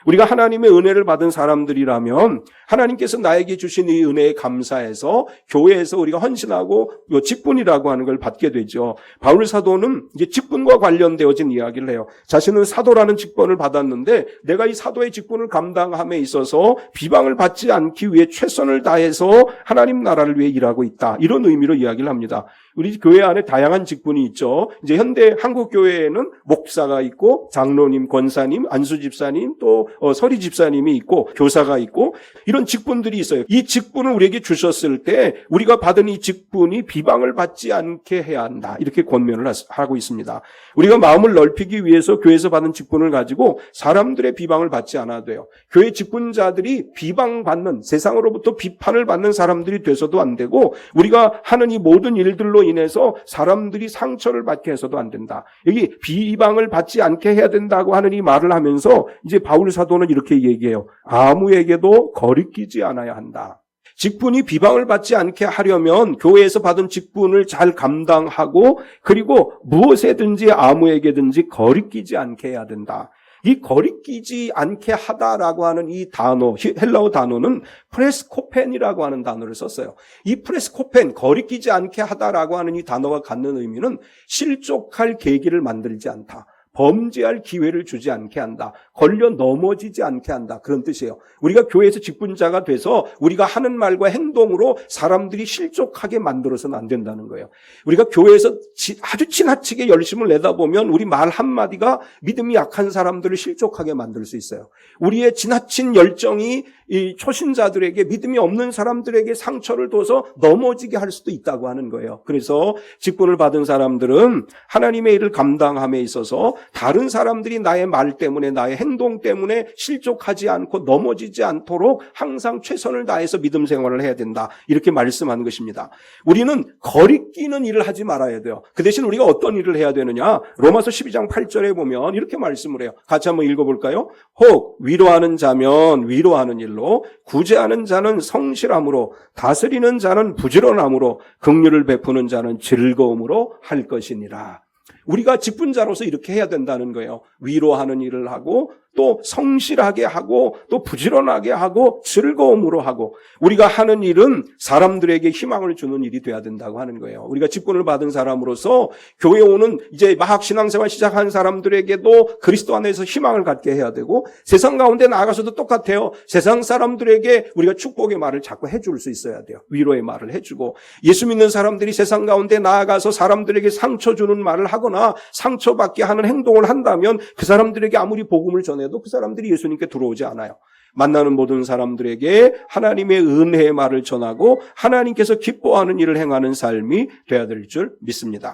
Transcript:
우리가 하나님의 은혜를 받은 사람들이라면 하나님께서 나에게 주신 이 은혜에 감사해서 교회에서 우리가 헌신하고 직분이라고 하는 걸 받게 되죠. 바울 사도는 이제 직분과 관련되어진 이야기를 해요. 자신은 사도라는 직분을 받았는데 내가 이 사도의 직분을 감당함에 있어서 비방을 받지 않기 위해 최선을 다해서 하나님 나라를 위해 일하고 있다. 이런 의미로 이야기를 합니다. 우리 교회 안에 다양한 직분이 있죠. 이제 현대 한국 교회에는 목사가 있고 장로님, 권사님, 안수 집사님, 또 서리 집사님이 있고 교사가 있고 이런 직분들이 있어요. 이 직분을 우리에게 주셨을 때 우리가 받은 이 직분이 비방을 받지 않게 해야 한다. 이렇게 권면을 하고 있습니다. 우리가 마음을 넓히기 위해서 교회에서 받은 직분을 가지고 사람들의 비방을 받지 않아도 돼요. 교회 직분자들이 비방받는, 세상으로부터 비판을 받는 사람들이 돼서도 안 되고 우리가 하는 이 모든 일들로 인해서 사람들이 상처를 받게 해서도 안 된다. 여기 비방을 받지 않게 해야 된다고 하는 이 말을 하면서 이제 바울 사도는 이렇게 얘기해요. 아무에게도 거리끼지 않아야 한다. 직분이 비방을 받지 않게 하려면 교회에서 받은 직분을 잘 감당하고 그리고 무엇에든지 아무에게든지 거리끼지 않게 해야 된다. 이 거리끼지 않게 하다라고 하는 이 단어, 헬라어 단어는 프레스코펜이라고 하는 단어를 썼어요. 이 프레스코펜, 거리끼지 않게 하다라고 하는 이 단어가 갖는 의미는 실족할 계기를 만들지 않다. 범죄할 기회를 주지 않게 한다. 걸려 넘어지지 않게 한다. 그런 뜻이에요. 우리가 교회에서 직분자가 돼서 우리가 하는 말과 행동으로 사람들이 실족하게 만들어서는 안 된다는 거예요. 우리가 교회에서 아주 지나치게 열심을 내다보면 우리 말 한마디가 믿음이 약한 사람들을 실족하게 만들 수 있어요. 우리의 지나친 열정이 이 초신자들에게, 믿음이 없는 사람들에게 상처를 둬서 넘어지게 할 수도 있다고 하는 거예요. 그래서 직분을 받은 사람들은 하나님의 일을 감당함에 있어서 다른 사람들이 나의 말 때문에, 나의 행동 때문에 실족하지 않고 넘어지지 않도록 항상 최선을 다해서 믿음 생활을 해야 된다. 이렇게 말씀하는 것입니다. 우리는 거리끼는 일을 하지 말아야 돼요. 그 대신 우리가 어떤 일을 해야 되느냐? 로마서 12장 8절에 보면 이렇게 말씀을 해요. 같이 한번 읽어볼까요? 혹 위로하는 자면 위로하는 일로, 구제하는 자는 성실함으로, 다스리는 자는 부지런함으로, 긍휼을 베푸는 자는 즐거움으로 할 것이니라. 우리가 직분자로서 이렇게 해야 된다는 거예요. 위로하는 일을 하고 또 성실하게 하고 또 부지런하게 하고 즐거움으로 하고, 우리가 하는 일은 사람들에게 희망을 주는 일이 돼야 된다고 하는 거예요. 우리가 직분을 받은 사람으로서 교회 오는 이제 막 신앙생활 시작한 사람들에게도 그리스도 안에서 희망을 갖게 해야 되고, 세상 가운데 나아가서도 똑같아요. 세상 사람들에게 우리가 축복의 말을 자꾸 해줄 수 있어야 돼요. 위로의 말을 해주고, 예수 믿는 사람들이 세상 가운데 나아가서 사람들에게 상처 주는 말을 하거나 상처받게 하는 행동을 한다면 그 사람들에게 아무리 복음을 전해도 그 사람들이 예수님께 들어오지 않아요. 만나는 모든 사람들에게 하나님의 은혜의 말을 전하고 하나님께서 기뻐하는 일을 행하는 삶이 되어야 될 줄 믿습니다.